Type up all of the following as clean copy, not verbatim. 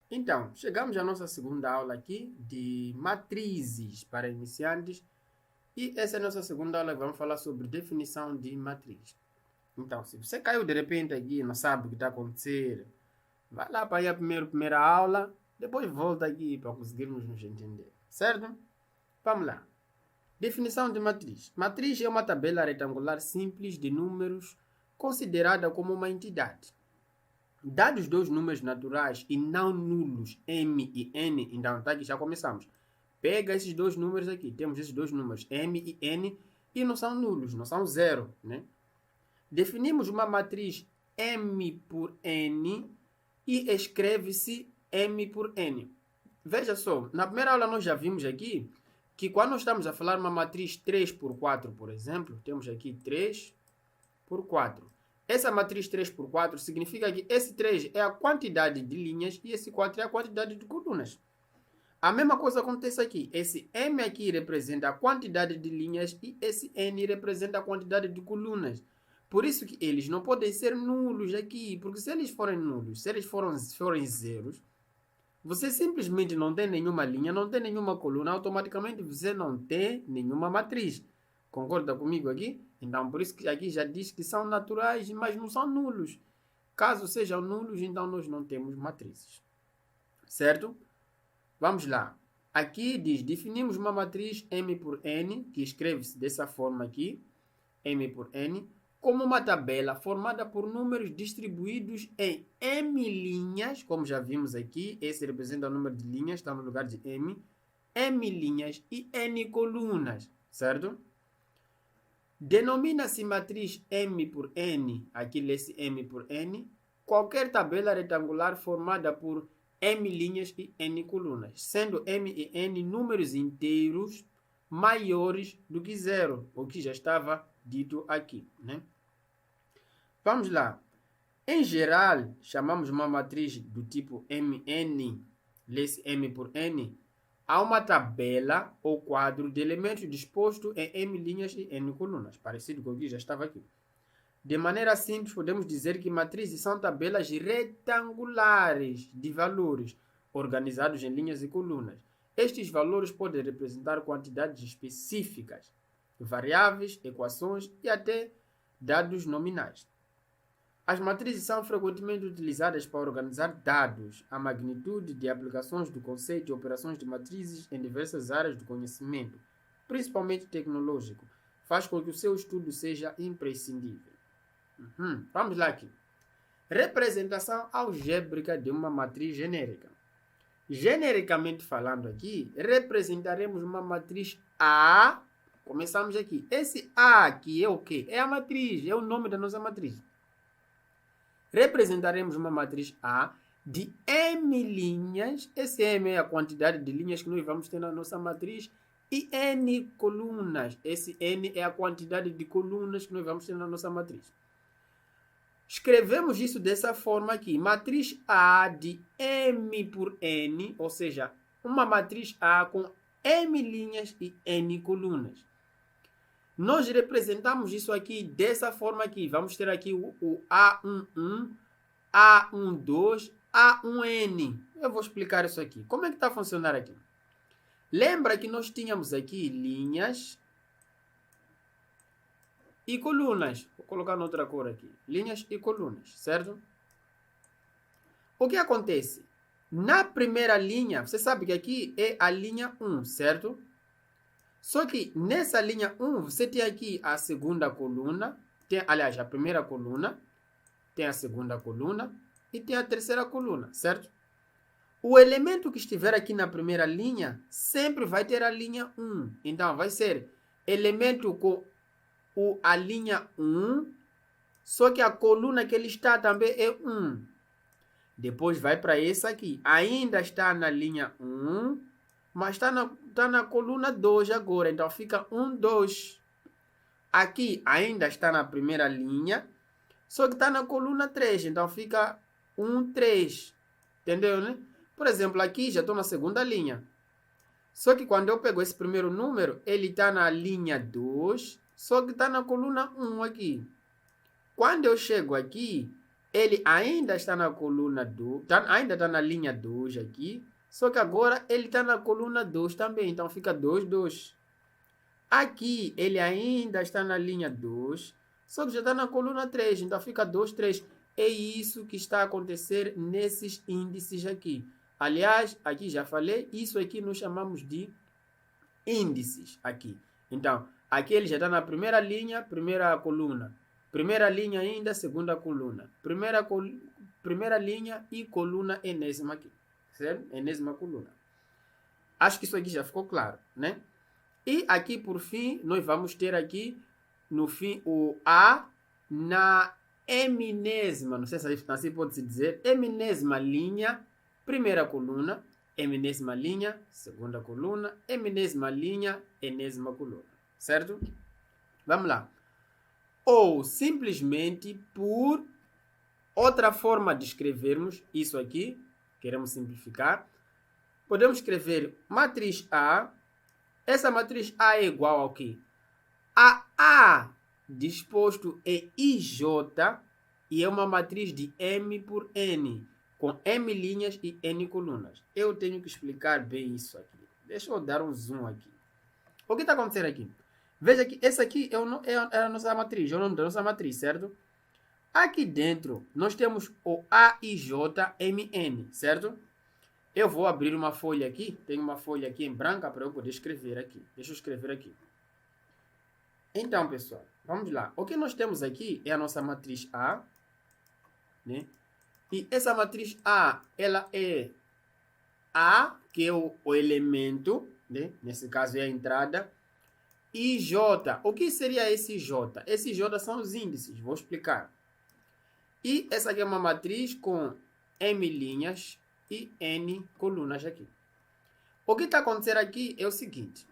Então, chegamos à nossa segunda aula aqui de matrizes para iniciantes e essa é a nossa segunda aula que vamos falar sobre definição de matriz. Então, se você caiu de repente aqui e não sabe o que está acontecendo, vai lá para ir a primeira aula, depois volta aqui para conseguirmos nos entender, certo? Vamos lá. Definição de matriz. Matriz é uma tabela retangular simples de números considerada como uma entidade. Dados dois números naturais e não nulos, M e N, então tá aqui, já começamos. Pega esses dois números aqui, temos esses dois números, M e N, e não são nulos, não são zero, né? Definimos uma matriz M por N e escreve-se M por N. Veja só, na primeira aula nós já vimos aqui que quando nós estamos a falar uma matriz 3 por 4, por exemplo, temos aqui 3 por 4. Essa matriz 3 por 4 significa que esse 3 é a quantidade de linhas e esse 4 é a quantidade de colunas. A mesma coisa acontece aqui. Esse M aqui representa a quantidade de linhas e esse N representa a quantidade de colunas. Por isso que eles não podem ser nulos aqui, porque se eles forem nulos, se eles forem zeros, você simplesmente não tem nenhuma linha, não tem nenhuma coluna, automaticamente você não tem nenhuma matriz. Concorda comigo aqui? Então, por isso que aqui já diz que são naturais, mas não são nulos. Caso sejam nulos, então nós não temos matrizes. Certo? Vamos lá. Aqui diz, definimos uma matriz M por N, que escreve-se dessa forma aqui, M por N, como uma tabela formada por números distribuídos em M linhas, como já vimos aqui, esse representa o número de linhas, está no lugar de M linhas e N colunas, certo? Denomina-se matriz M por N, aqui lê-se M por N, qualquer tabela retangular formada por M linhas e N colunas, sendo M e N números inteiros maiores do que zero, o que já estava dito aqui, né? Vamos lá. Em geral, chamamos uma matriz do tipo Mn, lê-se M por N, a uma tabela ou quadro de elementos disposto em M linhas e N colunas, parecido com o que já estava aqui. De maneira simples, podemos dizer que matrizes são tabelas retangulares de valores organizados em linhas e colunas. Estes valores podem representar quantidades específicas, variáveis, equações e até dados nominais. As matrizes são frequentemente utilizadas para organizar dados. A magnitude de aplicações do conceito e operações de matrizes em diversas áreas do conhecimento, principalmente tecnológico, faz com que o seu estudo seja imprescindível. Vamos lá aqui. Representação algébrica de uma matriz genérica. Genericamente falando aqui, representaremos uma matriz A. Começamos aqui. Esse A aqui é o quê? É a matriz, é o nome da nossa matriz. Representaremos uma matriz A de M linhas. Esse M é a quantidade de linhas que nós vamos ter na nossa matriz. E N colunas. Esse N é a quantidade de colunas que nós vamos ter na nossa matriz. Escrevemos isso dessa forma aqui. Matriz A de M por N, ou seja, uma matriz A com M linhas e N colunas. Nós representamos isso aqui dessa forma aqui. Vamos ter aqui o A11, A12, A1N. Eu vou explicar isso aqui. Como é que está a funcionar aqui? Lembra que nós tínhamos aqui linhas e colunas. Vou colocar noutra cor aqui. Linhas e colunas, certo? O que acontece? Na primeira linha, você sabe que aqui é a linha 1, certo? Só que nessa linha 1, você tem aqui a segunda coluna, aliás, a primeira coluna, tem a segunda coluna e tem a terceira coluna, certo? O elemento que estiver aqui na primeira linha sempre vai ter a linha 1. Então, vai ser elemento com a linha 1, só que a coluna que ele está também é 1. Depois vai para essa aqui. Ainda está na linha 1, mas está na coluna 2 agora. Então, fica 1, 2. Aqui ainda está na primeira linha, só que está na coluna 3. Então, fica 1, 3. Entendeu, né? Por exemplo, aqui já estou na segunda linha. Só que quando eu pego esse primeiro número, ele está na linha 2, só que está na coluna 1 aqui. Quando eu chego aqui, ele ainda está na coluna 2, ainda está na linha 2 aqui, só que agora ele está na coluna 2 também, então fica 2, 2. Aqui ele ainda está na linha 2, só que já está na coluna 3, então fica 2, 3. É isso que está a acontecer nesses índices aqui. Aliás, aqui já falei, isso aqui nós chamamos de índices aqui. Então, aqui ele já está na primeira linha, primeira coluna. Primeira linha ainda, segunda coluna. Primeira linha e coluna enésima aqui. Certo? Enésima coluna. Acho que isso aqui já ficou claro, né? E aqui, por fim, nós vamos ter aqui, no fim, o A na eminésima, não sei se assim pode-se dizer, eminésima linha, primeira coluna, eminésima linha, segunda coluna, eminésima linha, enésima coluna. Certo? Vamos lá. Ou simplesmente por outra forma de escrevermos isso aqui, queremos simplificar, podemos escrever matriz A. Essa matriz A é igual ao quê? A A disposto em IJ e é uma matriz de M por N, com M linhas e N colunas. Eu tenho que explicar bem isso aqui. Deixa eu dar um zoom aqui. O que está acontecendo aqui? Veja que essa aqui é a nossa matriz, é o nome da nossa matriz, certo? Aqui dentro, nós temos o AIJMN, certo? Eu vou abrir uma folha aqui, tem uma folha aqui em branca para eu poder escrever aqui. Deixa eu escrever aqui. Então, pessoal, vamos lá. O que nós temos aqui é a nossa matriz A, né? E essa matriz A, ela é A, que é o elemento, né? Nesse caso é a entrada, e J. O que seria esse J? Esse J são os índices, vou explicar. E essa aqui é uma matriz com M linhas e N colunas aqui. O que está acontecendo aqui é o seguinte.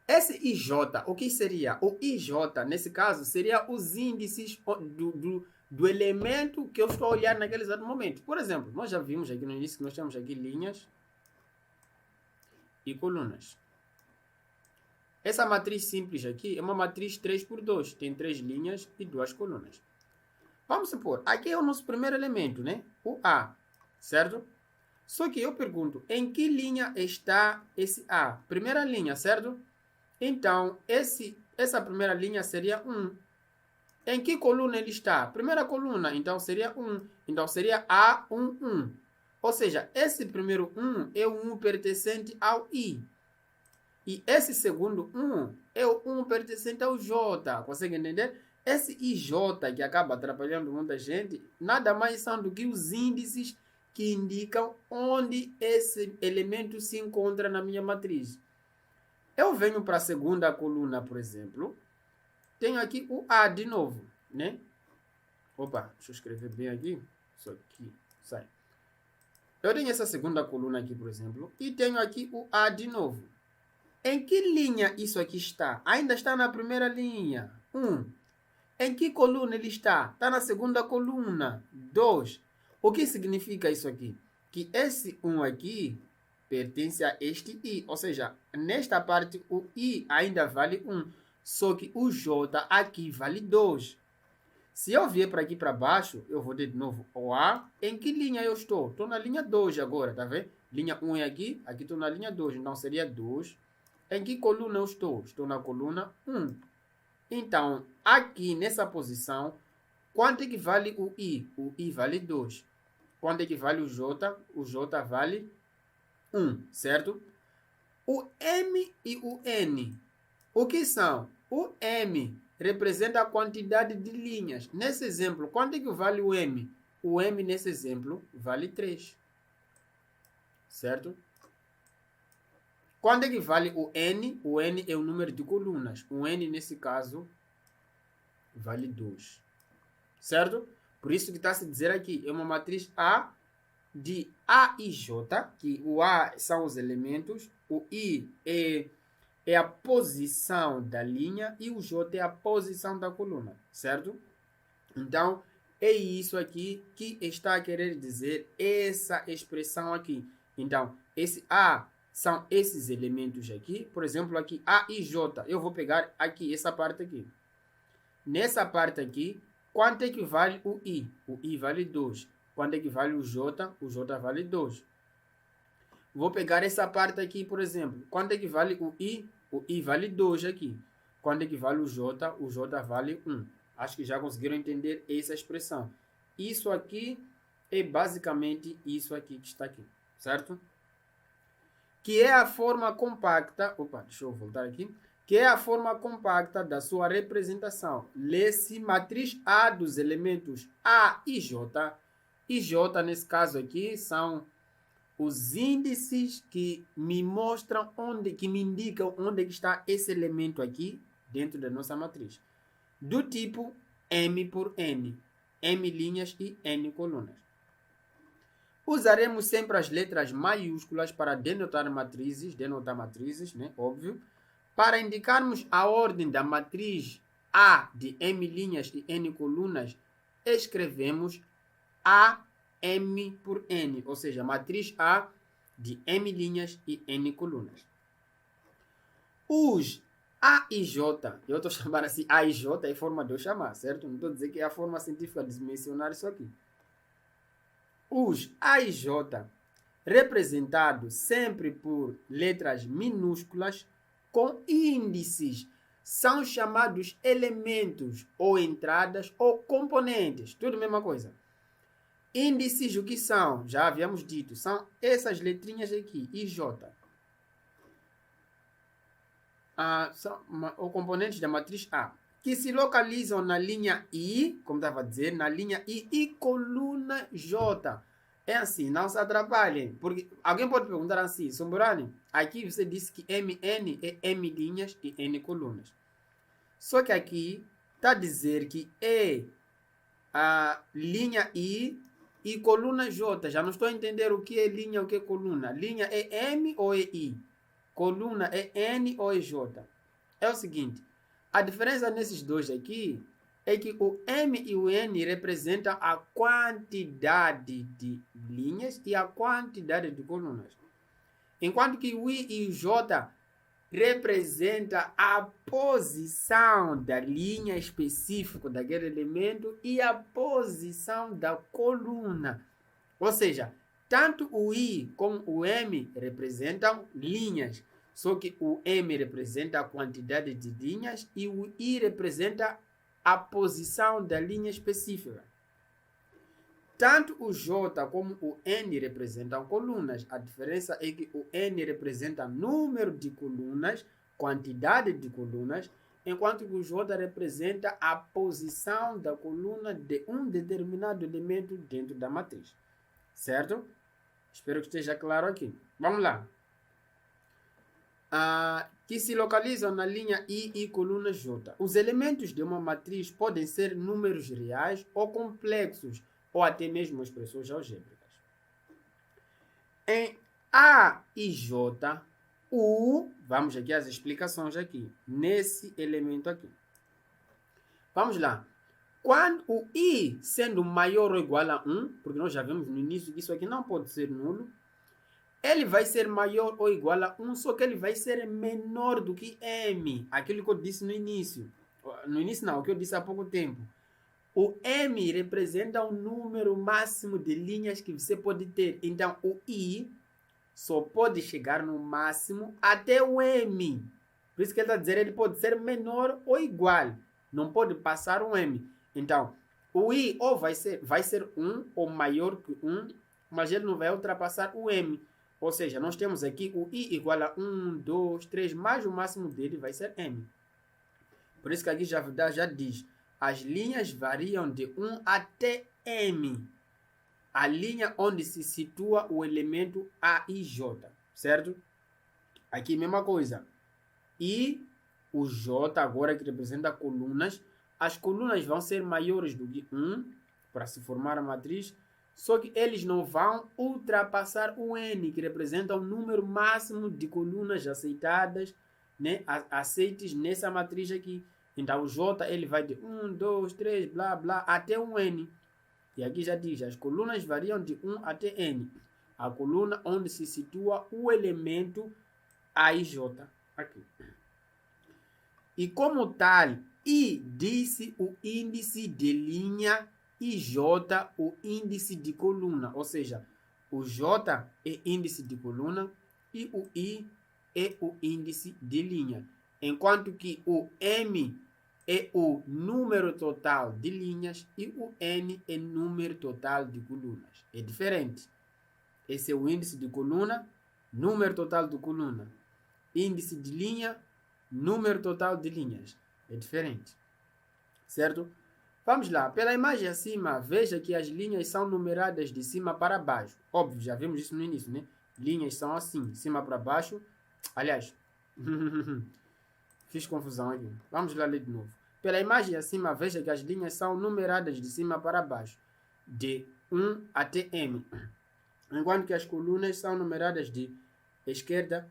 Esse IJ, o que seria? O IJ, nesse caso, seria os índices do elemento que eu estou a olhar naquele exato momento. Por exemplo, nós já vimos aqui no início que nós temos aqui linhas e colunas. Essa matriz simples aqui é uma matriz 3 por 2. Tem 3 linhas e 2 colunas. Vamos supor, aqui é o nosso primeiro elemento, né? O A, certo? Só que eu pergunto, em que linha está esse A? Primeira linha, certo? Então, essa primeira linha seria 1. Em que coluna ele está? Primeira coluna, então seria 1. Então, seria A1, 1. Ou seja, esse primeiro 1 é o 1 pertencente ao I. E esse segundo 1 é o 1 pertencente ao J. Consegue entender? Esse IJ que acaba atrapalhando muita gente, nada mais são do que os índices que indicam onde esse elemento se encontra na minha matriz. Eu venho para a segunda coluna, por exemplo. Tenho aqui o A de novo, né? Opa, deixa eu escrever bem aqui. Isso aqui sai. Eu tenho essa segunda coluna aqui, por exemplo. E tenho aqui o A de novo. Em que linha isso aqui está? Ainda está na primeira linha. 1. Em que coluna ele está? Está na segunda coluna. 2. O que significa isso aqui? Que esse 1 aqui pertence a este I. Ou seja, nesta parte o I ainda vale 1. Só que o J aqui vale 2. Se eu vier para aqui para baixo, eu vou ter de novo o A. Em que linha eu estou? Estou na linha 2 agora, tá vendo? Linha 1 é aqui, aqui estou na linha 2. Então seria 2. Em que coluna eu estou? Estou na coluna 1. Então, aqui nessa posição, quanto é que vale o I? O I vale 2. Quanto é que vale o J? O J vale 1, certo? O M e o N, o que são? O M representa a quantidade de linhas. Nesse exemplo, quanto é que vale o M? O M, nesse exemplo, vale 3. Certo? Quanto é que vale o N? O N é o número de colunas. O N, nesse caso, vale 2. Certo? Por isso que está se dizer aqui, é uma matriz A de A e J, que o A são os elementos, o I é a posição da linha e o J é a posição da coluna, certo? Então, é isso aqui que está a querer dizer essa expressão aqui. Então, esse A são esses elementos aqui. Por exemplo, aqui A e J. Eu vou pegar aqui, essa parte aqui. Nessa parte aqui, quanto é que vale o I? O I vale 2. Quanto é que vale o J? O J vale 2. Vou pegar essa parte aqui, por exemplo. Quanto é que vale o I? O I vale 2 aqui. Quanto é que vale o J? O J vale 1. Acho que já conseguiram entender essa expressão. Isso aqui é basicamente isso aqui que está aqui, certo? Que é a forma compacta, deixa eu voltar aqui, que é a forma compacta da sua representação. Lê-se matriz A dos elementos A e J. E J, nesse caso aqui, são os índices que me mostram que me indicam onde está esse elemento aqui dentro da nossa matriz. Do tipo M por N, M linhas e N colunas. Usaremos sempre as letras maiúsculas para denotar matrizes, né? Óbvio. Para indicarmos a ordem da matriz A de M linhas e N colunas, escrevemos A M por N, ou seja, matriz A de M linhas e N colunas. Os A e J, eu estou chamando assim A e J, é forma de eu chamar, certo? Não estou dizendo que é a forma científica de mencionar isso aqui. Os A e J, representados sempre por letras minúsculas com índices, são chamados elementos ou entradas ou componentes, tudo a mesma coisa. Índices, o que são? Já havíamos dito, são essas letrinhas aqui, I, J. São os componentes da matriz A, que se localizam na linha I, como estava a dizer, na linha I e coluna J. É assim, não se atrapalhem, porque alguém pode perguntar assim, Sombrani, aqui você disse que MN é M linhas e N colunas. Só que aqui está a dizer que é a linha I e coluna J. Já não estou a entender o que é linha, o que é coluna. Linha é M ou é I? Coluna é N ou é J? É o seguinte, a diferença nesses dois aqui é que o M e o N representam a quantidade de linhas e a quantidade de colunas. Enquanto que o I e o J representa a posição da linha específica daquele elemento e a posição da coluna. Ou seja, tanto o I como o M representam linhas, só que o M representa a quantidade de linhas e o I representa a posição da linha específica. Tanto o J como o N representam colunas. A diferença é que o N representa número de colunas, quantidade de colunas, enquanto que o J representa a posição da coluna de um determinado elemento dentro da matriz. Certo? Espero que esteja claro aqui. Vamos lá. Que se localizam na linha I e coluna J. Os elementos de uma matriz podem ser números reais ou complexos, ou até mesmo expressões algébricas. Em A e J, vamos aqui às explicações aqui, nesse elemento aqui. Vamos lá. Quando o I sendo maior ou igual a 1, porque nós já vimos no início que isso aqui não pode ser nulo, ele vai ser maior ou igual a 1, só que ele vai ser menor do que M, aquilo que eu disse no início. No início não, o que eu disse há pouco tempo. O M representa o número máximo de linhas que você pode ter. Então, o I só pode chegar no máximo até o M. Por isso que ele está dizendo, ele pode ser menor ou igual. Não pode passar o M. Então, o I ou vai ser 1 ou maior que 1, mas ele não vai ultrapassar o M. Ou seja, nós temos aqui o I igual a 1, 2, 3, mas o máximo dele vai ser M. Por isso que aqui já diz, as linhas variam de 1 até M. A linha onde se situa o elemento A e J, certo? Aqui mesma coisa. E o J agora que representa colunas, as colunas vão ser maiores do que 1 para se formar a matriz, só que eles não vão ultrapassar o N, que representa o número máximo de colunas aceitadas, né, aceites nessa matriz aqui. Então, o J ele vai de 1, 2, 3, blá, blá, até o N. E aqui já diz, as colunas variam de 1 até N. A coluna onde se situa o elemento A e J. Aqui. E como tal, I disse o índice de linha e J o índice de coluna. Ou seja, o J é índice de coluna e o I é o índice de linha. Enquanto que o M é o número total de linhas e o N é número total de colunas. É diferente. Esse é o índice de coluna, número total de coluna. Índice de linha, número total de linhas. É diferente. Certo? Vamos lá. Pela imagem acima, veja que as linhas são numeradas de cima para baixo. Óbvio, já vimos isso no início, né? Linhas são assim, de cima para baixo. Aliás, fiz confusão aqui. Vamos lá ler de novo. Pela imagem acima, veja que as linhas são numeradas de cima para baixo, de 1 até M, enquanto que as colunas são numeradas de esquerda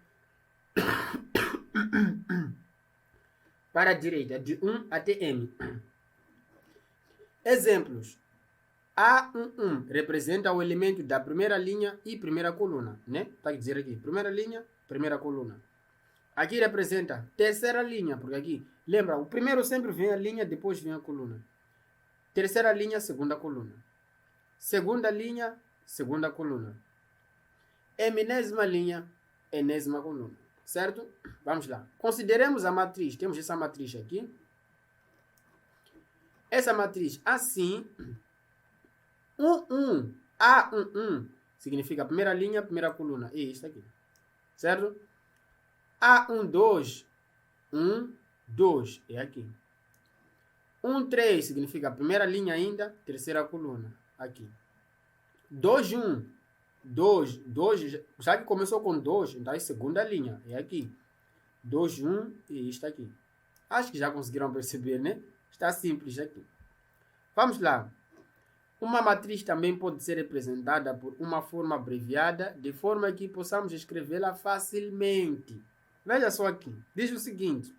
para a direita, de 1 até M. Exemplos. A11 representa o elemento da primeira linha e primeira coluna, né? Está a dizer aqui, primeira linha, primeira coluna. Aqui representa terceira linha, porque aqui, lembra, o primeiro sempre vem a linha, depois vem a coluna. Terceira linha, segunda coluna. Segunda linha, segunda coluna. Enésima linha, enésima coluna. Certo? Vamos lá. Consideremos a matriz. Temos essa matriz aqui. Essa matriz assim, 1, A11 significa primeira linha, primeira coluna. É isso aqui. Certo? A12, 1, 2. É aqui. 1,3 significa primeira linha ainda, terceira coluna. Aqui. 2,1. 2, já que começou com 2, então é segunda linha. É aqui. 2,1 e isto aqui. Acho que já conseguiram perceber, né? Está simples aqui. Vamos lá. Uma matriz também pode ser representada por uma forma abreviada, de forma que possamos escrevê-la facilmente. Veja só aqui. Diz o seguinte.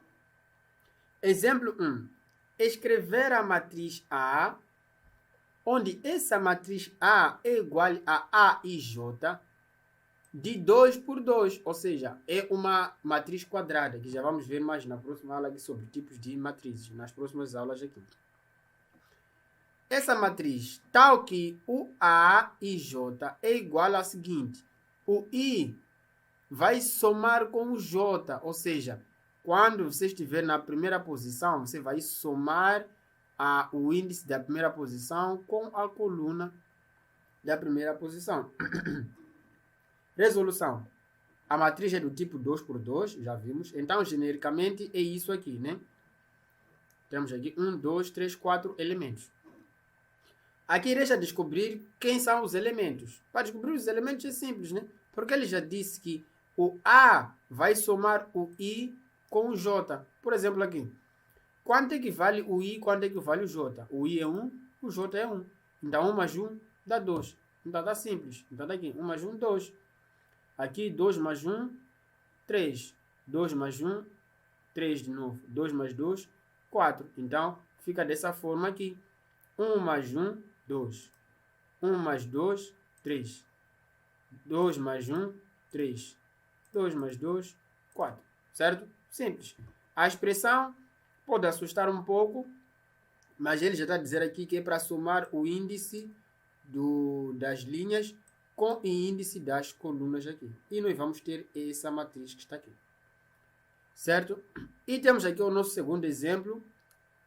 Exemplo 1. Escrever a matriz A, onde essa matriz A é igual a A e J, de 2 por 2, ou seja, é uma matriz quadrada, que já vamos ver mais na próxima aula aqui sobre tipos de matrizes, nas próximas aulas aqui. Essa matriz, tal que o A e J é igual ao seguinte, o I vai somar com o J, ou seja, quando você estiver na primeira posição, você vai somar o índice da primeira posição com a coluna da primeira posição. Resolução. A matriz é do tipo 2 por 2, já vimos. Então, genericamente, é isso aqui, né? Temos aqui 1, 2, 3, 4 elementos. Aqui deixa descobrir quem são os elementos. Para descobrir os elementos é simples, né? Porque ele já disse que o A vai somar o I com o J. Por exemplo, aqui. Quanto é que vale o I, quanto é que vale o J? O I é 1, o J é 1. Então, 1 mais 1 dá 2. Então, dá simples. Então, daqui, 1 mais 1, 2. Aqui, 2 mais 1, 3. 2 mais 1, 3 de novo. 2 mais 2, 4. Então, fica dessa forma aqui. 1 mais 1, 2. 1 mais 2, 3. 2 mais 1, 3. 2 mais 2, 4. Certo? Simples. A expressão pode assustar um pouco, mas ele já está a dizer aqui que é para somar o índice das linhas com o índice das colunas aqui. E nós vamos ter essa matriz que está aqui. Certo? E temos aqui o nosso segundo exemplo.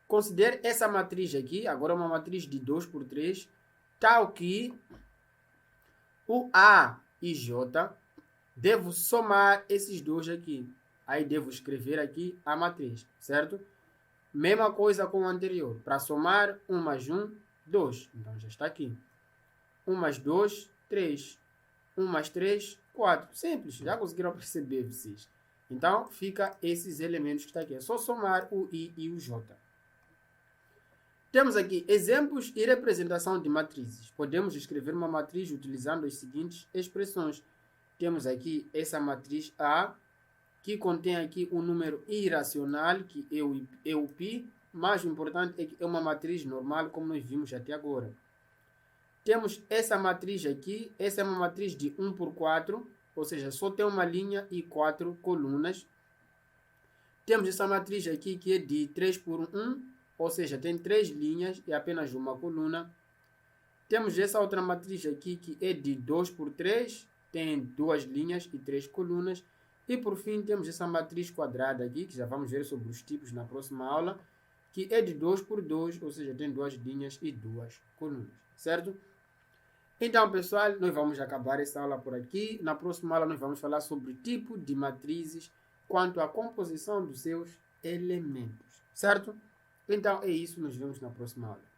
Considere essa matriz aqui, agora uma matriz de 2 por 3, tal que o A e J, devo somar esses dois aqui. Aí devo escrever aqui a matriz, certo? Mesma coisa com o anterior. Para somar, 1 mais 1, 2. Então, já está aqui. 1 mais 2, 3. 1 mais 3, 4. Simples. Já conseguiram perceber vocês. Então, fica esses elementos que está aqui. É só somar o I e o J. Temos aqui exemplos e representação de matrizes. Podemos escrever uma matriz utilizando as seguintes expressões. Temos aqui essa matriz A, que contém aqui um número irracional, que é o π, mas o importante é que é uma matriz normal, como nós vimos até agora. Temos essa matriz aqui, essa é uma matriz de 1 por 4, ou seja, só tem uma linha e 4 colunas. Temos essa matriz aqui que é de 3 por 1, ou seja, tem 3 linhas e apenas uma coluna. Temos essa outra matriz aqui que é de 2 por 3, tem 2 linhas e 3 colunas. E por fim temos essa matriz quadrada aqui, que já vamos ver sobre os tipos na próxima aula, que é de 2 por 2, ou seja, tem 2 linhas e 2 colunas, certo? Então, pessoal, nós vamos acabar essa aula por aqui. Na próxima aula nós vamos falar sobre o tipo de matrizes quanto à composição dos seus elementos, certo? Então, é isso. Nos vemos na próxima aula.